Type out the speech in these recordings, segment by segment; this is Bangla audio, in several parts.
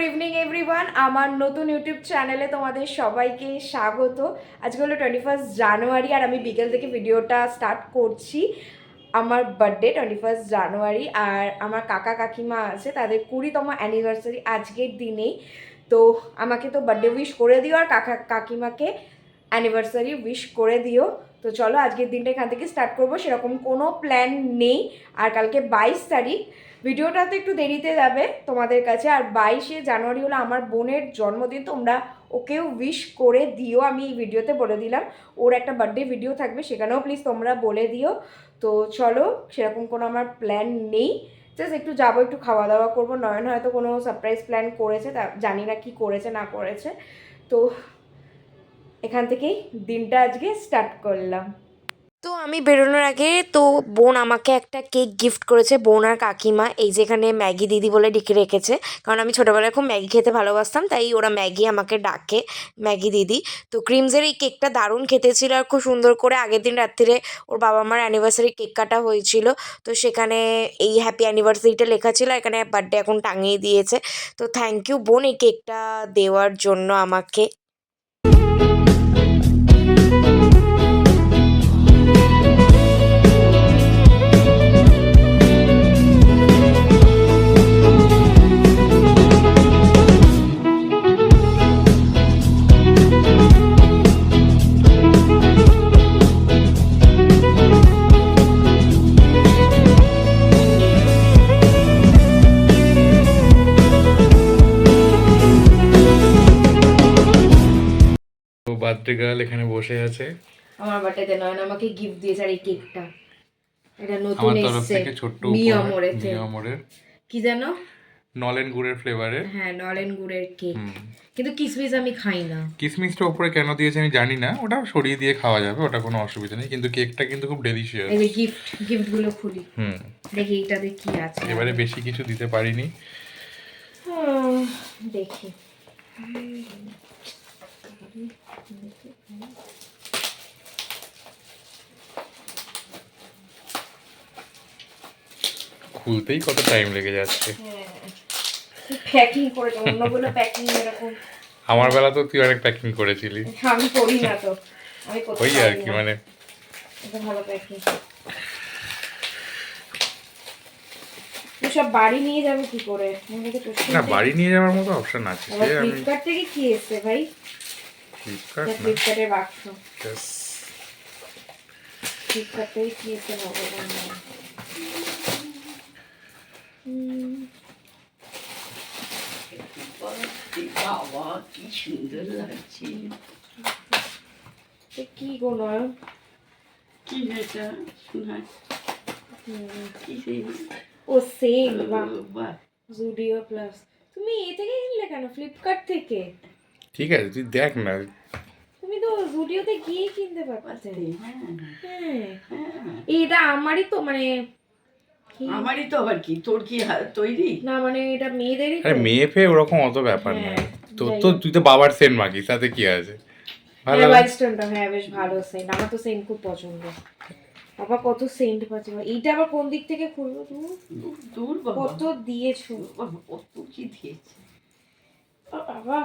ইভিনিং এভরিওয়ান, আমার নতুন ইউটিউব চ্যানেলে তোমাদের সবাইকে স্বাগত। আজকে হলো 21 জানুয়ারি আর আমি বিকেল থেকে ভিডিওটা স্টার্ট করছি। আমার বার্থডে 21 জানুয়ারি আর আমার কাকা কাকিমা আছে, তাদের 20তম অ্যানিভার্সারি আজকের দিনেই। তো আমাকে তো বার্থডে উইশ করে দিও আর কাকা কাকিমাকে অ্যানিভার্সারি উইশ করে দিও। তো চলো আজকের দিনটা এখান থেকে স্টার্ট করবো। সেরকম কোনো প্ল্যান নেই। আর কালকে 22 তারিখ, ভিডিওটা তো একটু দেরিতে যাবে তোমাদের কাছে। আর 22শে জানুয়ারি হলো আমার বোনের জন্মদিন, তোমরা ওকেও উইশ করে দিও। আমি এই ভিডিওতে বলে দিলাম, ওর একটা বার্থডে ভিডিও থাকবে, সেখানেও প্লিজ তোমরা বলে দিও। তো চলো, সেরকম কোনো আমার প্ল্যান নেই, জাস্ট একটু যাবো, একটু খাওয়া দাওয়া করবো। নয়ন হয়তো কোনো সারপ্রাইজ প্ল্যান করেছে, তা জানি না কি করেছে না করেছে। তো এখান থেকেই দিনটা আজকে স্টার্ট করলাম। তো আমি বেরোনোর আগে তো বোন আমাকে একটা কেক গিফট করেছে, বোন আর কাকিমা। এই যেখানে ম্যাগি দিদি বলে ডেকে রেখেছে, কারণ আমি ছোটোবেলায় খুব ম্যাগি খেতে ভালোবাসতাম, তাই ওরা ম্যাগি আমাকে ডাকে ম্যাগি দিদি। তো ক্রিমসের এই কেকটা দারুণ খেতে ছিল আর খুব সুন্দর করে আগের দিন রাত্রিরে ওর বাবা মার অ্যানিভার্সারি কেক কাটা হয়েছিল। তো সেখানে এই হ্যাপি অ্যানিভার্সারিটা লেখা ছিল, এখানে বার্থডে এখন টাঙিয়ে দিয়েছে। তো থ্যাংক ইউ বোন এই কেকটা দেওয়ার জন্য আমাকে। বার্থডে গার্ল এখানে বসে আছে। আমার বার্থডেতে নয়ন আমাকে গিফট দিয়েছে আর এই কেকটা, এটা নতুন আমার তরফ এসেছে থেকে ছোট্ট মিয়ামোরেতে। মিয়ামোরের কি জানো? নলেন গুড়ের ফ্লেভারের। হ্যাঁ, নলেন গুড়ের কেক। কিন্তু কিসমিস আমি খাই না। কিসমিসটা উপরে কেন দিয়েছে আমি জানি না, ওটা সরিয়ে দিয়ে খাওয়া যাবে, ওটা কোনো অসুবিধা নেই, কিন্তু কেকটা কিন্তু খুব ডেলিশিয়াস। এই যে গিফট গুলো খুলি, দেখি এইটাতে কি আছে। এবারে বেশি কিছু দিতে পারিনি। দেখি খুলতেই কত টাইম লেগে যাচ্ছে। প্যাকিং করেছে, অন্যগুলো প্যাকিং এরকম। আমার বেলা তো তুই অনেক প্যাকিং করেছিলি। আমি করি না তো, আমি ওই আর কি, মানে এটা ভালো প্যাকিং। সব বাড়ি নিয়ে যাবে কি করে? না, বাড়ি নিয়ে যাওয়ার মতো অপশন আছে। ফ্লিপকার্ট থেকে কি এসছে ভাই? ফ্লিপকার্টের বাক্স। ফ্লিপকার্ট থেকে কি এসছে ভগবান। বাবা কি সুন্দর লাগছে। কি গো নয়ন, কি এটা শোনা? ও সেম। বাহ, জুডিও প্লাস। তুমি এ থেকে কিনলে কেন? ফ্লিপকার্ট থেকে? ঠিক আছে, তুই দেখ না। তুমি তো জুডিওতে গিয়ে কিনতে পারতে। হ্যাঁ, এটা আমারই তো, মানে আমারই তো। আবার কি তোর কি তৈরি না, মানে এটা মেয়েদেরই তো। আরে মেয়ে ফেয়ে ওরকম অত ব্যাপার না। তোর তো তুই তো বাবার সেন্ট মাগিস, তাতে কি আছে? ভালো ওয়াইল্ডস্টোনটা, হ্যাঁ বেশ ভালো সেন্ট। আমার তো সেন্ট খুব পছন্দ। বাবা কত সেন্ট পাচ্ছে। এইটা আবার কোন দিক থেকে খুলবো? তুমি দূর কত দিয়েছো? বাবা কত কি দিয়েছে বাবা,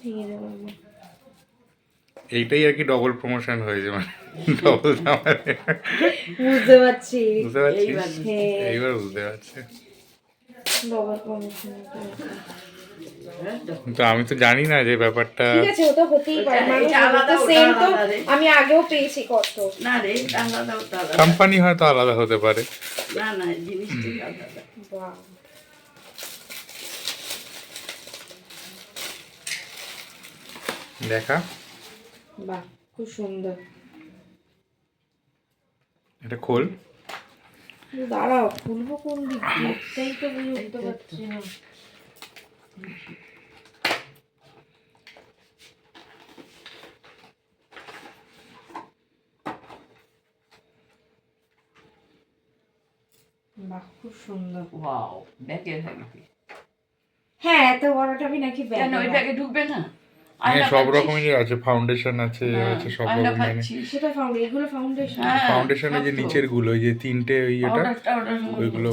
ভেঙে দেবো। এইটাই আর কি ডবল প্রমোশন হয়েছে, মানে ডবল বুঝতে পারছি, বুঝতে পারছিস? হ্যাঁ এইবার বুঝতে পারছি। Double promotion. তো আমি তো জানি না যে ব্যাপারটা। ঠিক আছে, ওটা হতেই পারে। সেম তো আমি আগেও পেয়েছি কত। না রে, আলাদা আলাদা কোম্পানি হয়তো আলাদা হতে পারে। না না, জিনিসটা আলাদা। বাহ, দেখা, বাহ খুব সুন্দর। এটা খোল। দাঁড়াও, খুলবো কোন দিক দিয়ে? এটাই তো বুঝতে পারছি না। বাহ খুব সুন্দর। ওয়াও, ব্যাগে থাকবে। হ্যাঁ, এত বড়টা আমি নাকি কেন ওই ব্যাগে ঢুকবে না? হ্যাঁ, সব রকমেরই আছে, ফাউন্ডেশন আছে, আছে সব রকমের। সেটা ফাউন্ডেশন, এগুলো ফাউন্ডেশন। ফাউন্ডেশনের যে নিচের গুলো, ওই যে তিনটে ওই এটা, ওইগুলো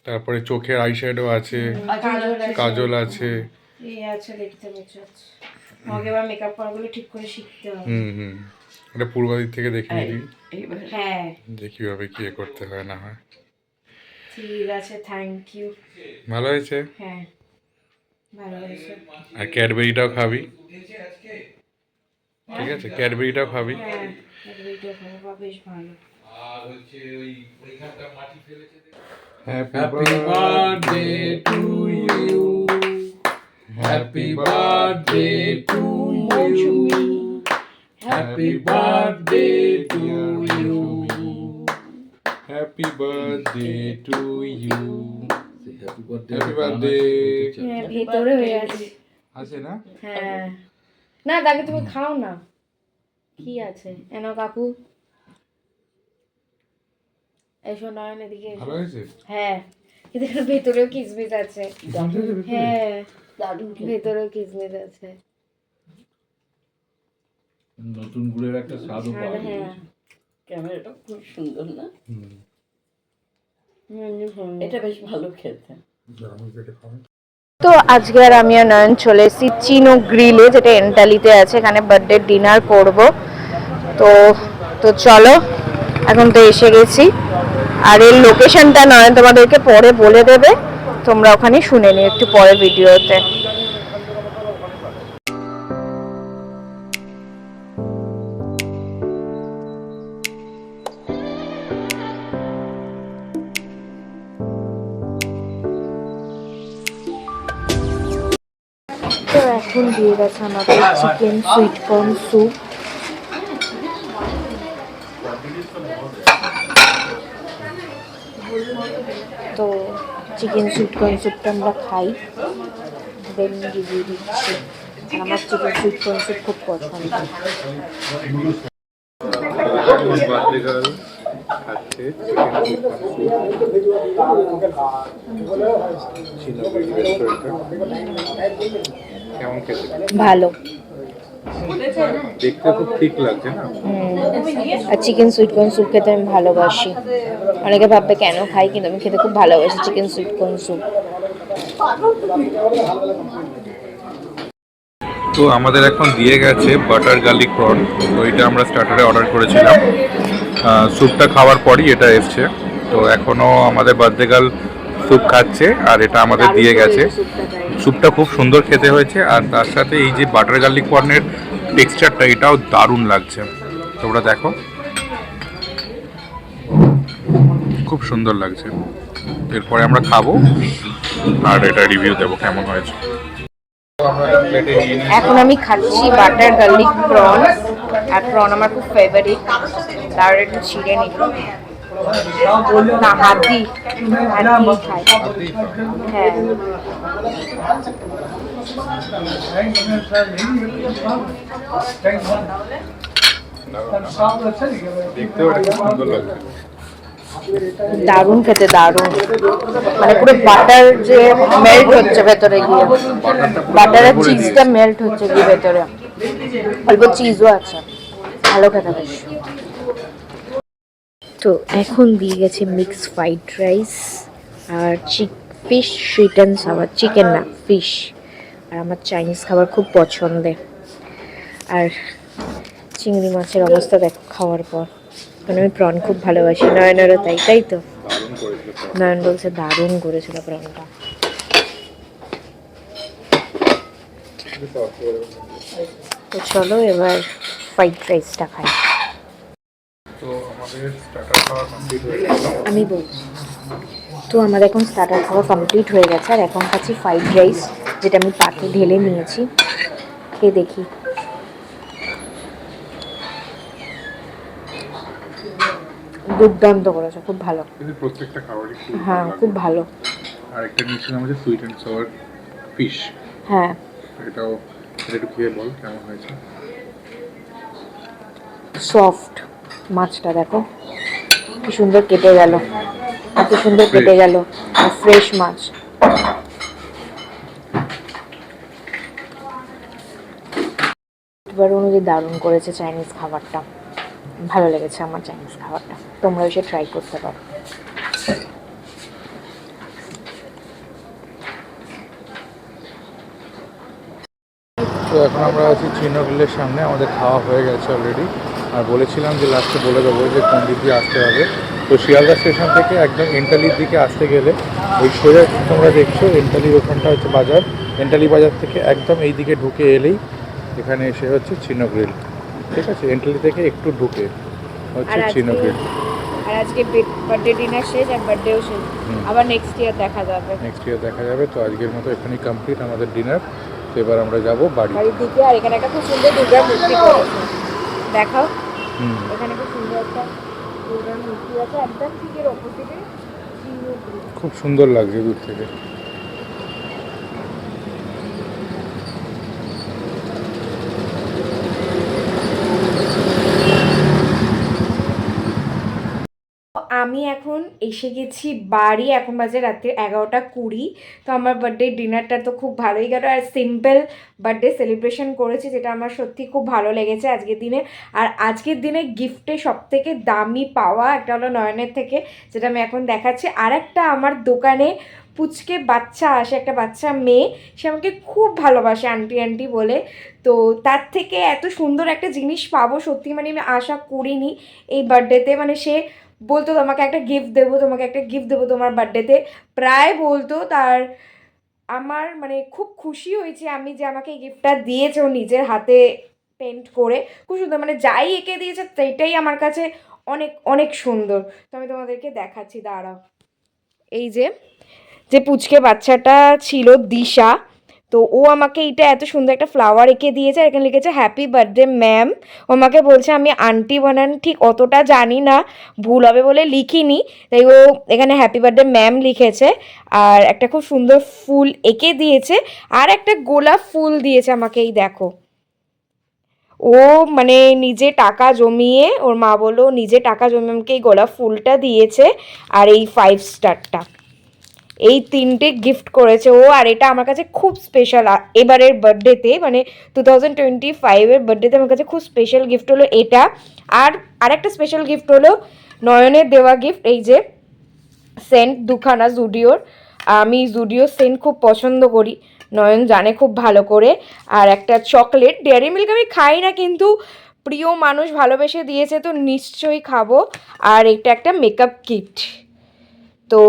তারপরে চোখের আইশ্যাডো আছে, কাজল আছে, কাজল আছে। এই আছে দেখতে পাচ্ছ। আমাকে এবার মেকআপ করাগুলো ঠিক করে শিখতে হবে। হুম। এটা পূর্ব দিক থেকে দেখে নিবি এইবার হ্যাঁ যে কিভাবে কি এ করতে হয় না হয়। ঠিক আছে, থ্যাংক ইউ। ভালো হয়েছে। হ্যাঁ ভালো হয়েছে। আর ক্যাডবেরিটাও খাবি, ঠিক আছে? ক্যাডবেরিটাও খাবি। হ্যাঁ ভিডিও খাওয়া বেশ ভালো। Happy birthday to you, happy birthday to you, happy birthday to you, happy birthday to you, happy birthday. হ্যাঁ ভেতরে হয়ে আছে। আছে না? হ্যাঁ না তাকে তুমি খাও না, কি আছে এনো কাকু, এসো নয়ন এদিকে এসো। ভালো হয়েছে। হ্যাঁ কিন্তু এর ভেতরেও কিসমিস আছে। হ্যাঁ ভেতরেও কিসমিস আছে। নতুন গুড়ের একটা স্বাদও পাওয়া যায়। হ্যাঁ ক্যামেরাটা খুব সুন্দর না? হুম। এটা বেশ ভালো খেতে। তো আজকে আর আমি আর নয়ন চলে এসেছি চিনো গ্রিলে, যেটা এন্টালিতে আছে। এখানে বার্থডে ডিনার করব। তো তো চলো, এখন তো এসে গেছি। আর এর লোকেশনটা নয়ন তোমাদেরকে পরে বলে দেবে, তোমরা ওখানে শুনে নিও একটু পরে ভিডিওতে। তো এখন দিয়ে গেছে আমাদের চিকেন সুইট কর্ন স্যুপ। তো চিকেন সুইট কর্ন স্যুপটা আমরা খাই, দেন দিয়ে দিচ্ছি। আর আমার চিকেন সুইট কর্ন স্যুপ খুব পছন্দ। কেমন খেতে? ভালো, দেখতে খুব ঠিক লাগছে না? আর চিকেন সুইট কর্ন স্যুপ খেতে আমি ভালোবাসি। অনেকে ভাববে কেন খাই, কিন্তু আমি খেতে খুব ভালোবাসি চিকেন সুইট কর্ন স্যুপ। তো আমাদের এখন দিয়ে গেছে বাটার গার্লিক প্রন। তো এটা আমরা স্টার্টারে অর্ডার করেছিলাম, স্যুপটা খাওয়ার পরই এটা এসছে। তো এখনও আমাদের বার্থডে গার্ল স্যুপ খাচ্ছে, আর এটা আমাদের দিয়ে গেছে। স্যুপটা খুব সুন্দর খেতে হয়েছে, আর তার সাথে এই যে বাটার গার্লিক প্রনের টেক্সচারটা, এটাও দারুণ লাগছে। তোমরা দেখো, খুব সুন্দর লাগছে। এরপরে আমরা খাবো আর এটা রিভিউ দেবো কেমন হয়েছে। এখন আমি খাচ্ছি বাটার গার্লিক প্রন, আর প্রন আমার খুব ফেভারিট। তার একটু ছিঁড়ে নিই না, হাত দিই খাই। হ্যাঁ দেখতেও এটা খুব সুন্দর লাগছে। দারুণ খেতে, দারুণ। মানে পুরো বাটার যে মেল্ট হচ্ছে ভেতরে গিয়ে, বাটারের চিজটা মেল্ট হচ্ছে গিয়ে ভেতরে, অল্প চিজও আছে, ভালো খেতে বেশ। তো এখন দিয়ে গেছে মিক্স ফ্রাইড রাইস আর fish sweet and sour, chicken না ফিশ। আর আমার চাইনিজ খাবার খুব পছন্দের। আর চিংড়ি মাছের অবস্থা দেখো খাওয়ার পর, মানে আমি প্রন খুব ভালোবাসি। নয়নেরও তাই, তাই তো? নয়ন বলছে দারুণ করেছিল প্রনটা। তো চলো এবার ফ্রাইড রাইসটা খাই। তো আমাদের স্টার্টার খাওয়া কমপ্লিট হয়ে গেছে। আমি বলছি, তো আমাদের এখন স্টার্টার খাওয়া কমপ্লিট হয়ে গেছে, আর এখন খাচ্ছি ফ্রাইড রাইস, যেটা আমি পাতে ঢেলে নিয়েছি। খেয়ে দেখি। দুর্দান্ত করেছে, খুব ভালো। কিন্তু প্রত্যেকটা খাবারই খুব হ্যাঁ খুব ভালো। আর একটা নিয়েছিলাম হচ্ছে সুইট অ্যান্ড সাওয়ার ফিশ। হ্যাঁ এটাও একটু খেয়ে বল কেমন হয়েছে। সফট মাছটা দেখো কি সুন্দর কেটে গেল, এত সুন্দর কেটে গেল, ফ্রেশ মাছ। এবার অনুযায়ী দারুণ করেছে চাইনিজ খাবারটা, ভালো লেগেছে আমার চাইনিজ খাবারটা। তোমরা এসে ট্রাই করতে পারো। তো এখন আমরা আছি চিহ্ন গ্রিলের সামনে, আমাদের খাওয়া হয়ে গেছে অলরেডি। আর বলেছিলাম যে লাস্টে বলে দেবো যে কোন দিক দিয়ে আসতে হবে। তো শিয়ালদা স্টেশন থেকে একদম এন্টালির দিকে আসতে গেলে ওই সোজা তোমরা দেখছো এন্টালির ওখানটা হচ্ছে বাজার, এন্টালি বাজার থেকে একদম এই দিকে ঢুকে এলেই এখানে এসে হচ্ছে চিহ্ন গ্রিল। ঠিক আছে, এন্টালি থেকে একটু ঢুকে হচ্ছে চিহ্ন গ্রিল। আর আজকে বার্থডে ডিনার শেষ আর বার্থডেও শেষ, আবার নেক্সট ইয়ার দেখা যাবে। নেক্সট ইয়ার দেখা যাবে। তো আজকের মতো এখানেই কমপ্লিট আমাদের ডিনার। তো এবার আমরা যাব বাড়ির দিকে। আর এখানে একটা খুব সুন্দর দুর্গার মূর্তি করেছে, দেখাও। হুম, এখানে খুব সুন্দর একটা দুর্গার মূর্তি আছে, একদম ঠিকের অপোজিটে। খুব সুন্দর লাগছে দূর থেকে। আমি এখন এসে গেছি বাড়ি, এখন বাজে রাত্রি 11:20। তো আমার বার্থডে ডিনারটা তো খুব ভালোই গেল, আর সিম্পল বার্থডে সেলিব্রেশন করেছি, যেটা আমার সত্যি খুব ভালো লেগেছে আজকের দিনে। আর আজকের দিনে গিফটে সবথেকে দামি পাওয়া একটা হলো নয়নের থেকে, যেটা আমি এখন দেখাচ্ছি। আর একটা আমার দোকানে পুচকে বাচ্চা আসে, একটা বাচ্চা মেয়ে, সে আমাকে খুব ভালোবাসে আন্টি আন্টি বলে। তো তার থেকে এত সুন্দর একটা জিনিস পাবো সত্যি মানে আমি আশা করিনি এই বার্থডেতে। মানে সে বলতো তোমাকে একটা গিফট দেবো, তোমাকে একটা গিফট দেবো তোমার বার্থডেতে, প্রায় বলতো। তার আমার মানে খুব খুশি হয়েছি আমি যে আমাকে এই গিফটটা দিয়েছে, ও নিজের হাতে পেন্ট করে, খুব সুন্দর। মানে যাই এঁকে দিয়েছে সেটাই আমার কাছে অনেক অনেক সুন্দর। তো আমি তোমাদেরকে দেখাচ্ছি, দাঁড়াও। এই যে যে পুচকে বাচ্চাটা ছিল দিশা, তো ও আমাকে এইটা এত সুন্দর একটা ফ্লাওয়ার এঁকে দিয়েছে, আর এখানে লিখেছে হ্যাপি বার্থডে ম্যাম। ও আমাকে বলছে আমি আন্টি বানান ঠিক অতটা জানি না, ভুল হবে বলে লিখিনি, তাই ও এখানে হ্যাপি বার্থডে ম্যাম লিখেছে। আর একটা খুব সুন্দর ফুল এঁকে দিয়েছে, আর একটা গোলাপ ফুল দিয়েছে আমাকে, এই দেখো। ও মানে নিজে টাকা জমিয়ে, ওর মা বললো নিজে টাকা জমিয়ে আমাকে এই গোলাপ ফুলটা দিয়েছে, আর এই 5 স্টারটা, এই 3টে গিফট করেছে ও। আর এটা আমার কাছে খুব স্পেশাল এবারের বার্থডেতে, মানে 2025-এর বার্থডেতে আমার কাছে খুব স্পেশাল গিফট হলো এটা। আর আরেকটা স্পেশাল গিফট হলো নয়নের দেওয়া গিফট, এই যে সেন্ট দুখানা জুডিওর। আমি জুডিওর সেন্ট খুব পছন্দ করি, নয়ন জানে খুব ভালো করে। আর একটা চকলেট, ডেয়ারি মিল্ক আমি খাই না, কিন্তু প্রিয় মানুষ ভালোবেসে দিয়েছে তো নিশ্চয়ই খাবো। আর এটা একটা মেকআপ কিট। তো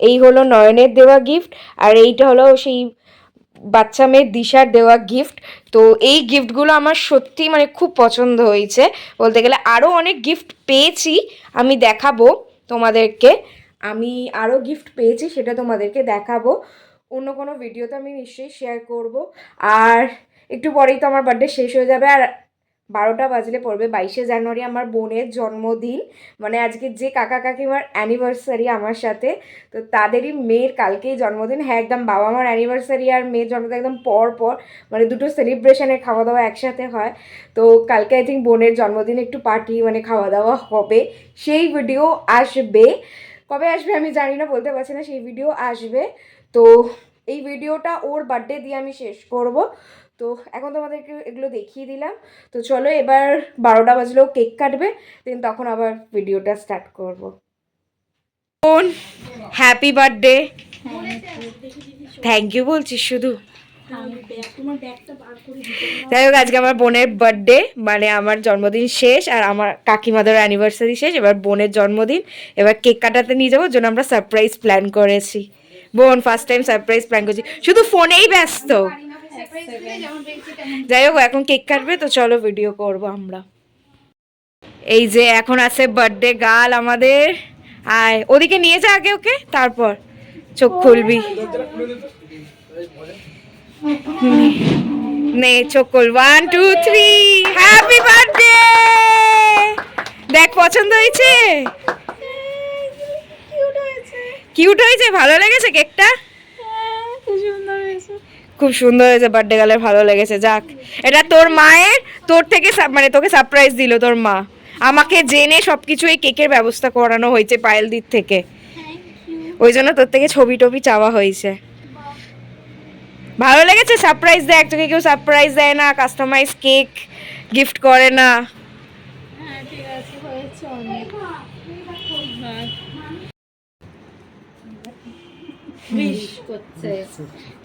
এই হলো নয়নের দেওয়া গিফট, আর এইটা হলো সেই বাচ্চা মেয়ের দিশার দেওয়া গিফট। তো এই গিফটগুলো আমার সত্যি মানে খুব পছন্দ হয়েছে বলতে গেলে। আরও অনেক গিফট পেয়েছি, আমি দেখাবো তোমাদেরকে। আমি আরও গিফট পেয়েছি, সেটা তোমাদেরকে দেখাবো অন্য কোনো ভিডিওতে, আমি নিশ্চয়ই শেয়ার করব। আর একটু পরেই তো আমার বার্থডে শেষ হয়ে যাবে, আর 12টা বাজলে পড়বে 22শে জানুয়ারি আমার বোনের জন্মদিন। মানে আজকে যে কাকা কাকিমার অ্যানিভার্সারি আমার সাথে, তো তাদেরই মেয়ের কালকেই জন্মদিন। হ্যাঁ, একদম বাবা মার অ্যানিভার্সারি আর মেয়ের জন্মদিন একদম পর পর, মানে দুটো সেলিব্রেশনের খাওয়া দাওয়া একসাথে হয়। তো কালকে আই থিঙ্ক বোনের জন্মদিন একটু পার্টি মানে খাওয়া দাওয়া হবে, সেই ভিডিও আসবে। কবে আসবে আমি জানি না, বলতে পারছি না, সেই ভিডিও আসবে। তো এই ভিডিওটা ওর বার্থডে দিয়ে আমি শেষ করব। তো এখন তোমাদেরকে এগুলো দেখিয়ে দিলাম। তো চলো এবার 12টা বাজলেও কেক কাটবে, দেন তখন আবার ভিডিওটা স্টার্ট করব। Happy birthday. থ্যাংক ইউ বলছিস শুধু? যাই হোক, আজকে আমার বোনের বার্থডে, মানে আমার জন্মদিন শেষ আর আমার কাকিমাদের অ্যানিভার্সারি শেষ, এবার বোনের জন্মদিন। এবার কেক কাটাতে নিয়ে যাবো, জন্য আমরা সারপ্রাইজ প্ল্যান করেছি। বোন ফার্স্ট টাইম সারপ্রাইজ প্ল্যান করছি, শুধু ফোনেই ব্যস্ত। যাই হোক, এখন কেক কাটবে, তো চলো ভিডিও করব আমরা। এই যে এখন আছে বার্থডে গার্ল আমাদের, আয় ওদিকে নিয়ে যা আগে ওকে, তারপর চোখ খুলবি। নে চোখ খুল, 1 2 3, হ্যাপি বার্থডে। দেখ পছন্দ হয়েছে? কিউট হয়েছে, ভালো লেগেছে কেকটা? খুব সুন্দর হয়েছে, বার্থডে গার্লের ভালো লেগেছে। যাক, এটা তোর মায়ের, তোর থেকে মানে তোকে সারপ্রাইজ দিল তোর মা, আমাকে জেনে সবকিছু এই কেকের ব্যবস্থা করানো হয়েছে পায়েল দিক থেকে, ওই জন্য তোর থেকে ছবি টবি চাওয়া হয়েছে। ভালো লেগেছে? সারপ্রাইজ দেয়, তোকে কেউ সারপ্রাইজ দেয় না, কাস্টমাইজ কেক গিফট করে না।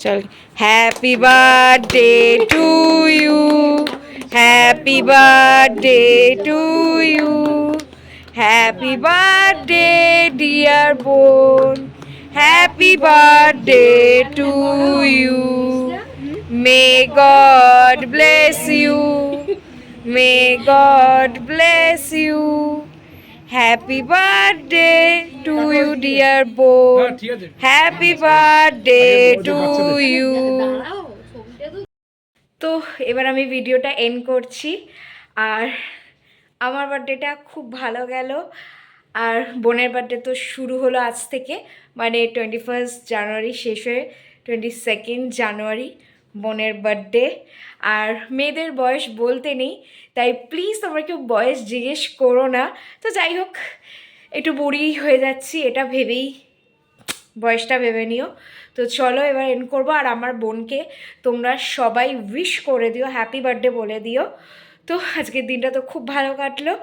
চল, happy birthday to you, happy birthday to you, happy birthday dear বোন, happy birthday to you, may God bless you, may God bless you, happy birthday to you dear বোন, হ্যাপি বার্থডে টু ইউ। তো এবার আমি ভিডিওটা এন্ড করছি। আর আমার বার্থডেটা খুব ভালো গেল। আর বোনের বার্থডে তো শুরু হলো আজ থেকে, মানে 21 জানুয়ারি শেষ হয়ে 22 জানুয়ারি বোনের বার্থডে। আর মেয়েদের বয়স বলতে নেই, তাই প্লিজ তোমরা কেউ বয়স জিজ্ঞেস করো না। তো যাই হোক, একটু বুড়ি হয়ে যাচ্ছি এটা ভেবেই বয়সটা ভেবে নিও। তো চলো এবার এন্ড করবো। আর আমার বোনকে তোমরা সবাই উইশ করে দিও, হ্যাপি বার্থডে বলে দিও। তো আজকের দিনটা তো খুব ভালো কাটলো।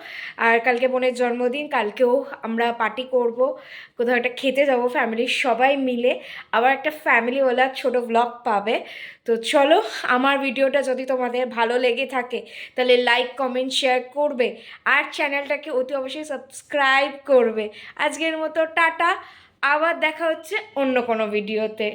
আর কালকে বোনের জন্মদিন, কালকেও আমরা পার্টি করব, কোথাও একটা খেতে যাব ফ্যামিলির সবাই মিলে। আবার একটা ফ্যামিলিওয়ালা ছোটো ব্লগ পাবে। তো চলো, আমার ভিডিওটা যদি তোমাদের ভালো লেগে থাকে তাহলে লাইক কমেন্ট শেয়ার করবে, আর চ্যানেলটাকে অতি অবশ্যই সাবস্ক্রাইব করবে। আজকের মতো টাটা, আবার দেখা হচ্ছে অন্য কোনো ভিডিওতে।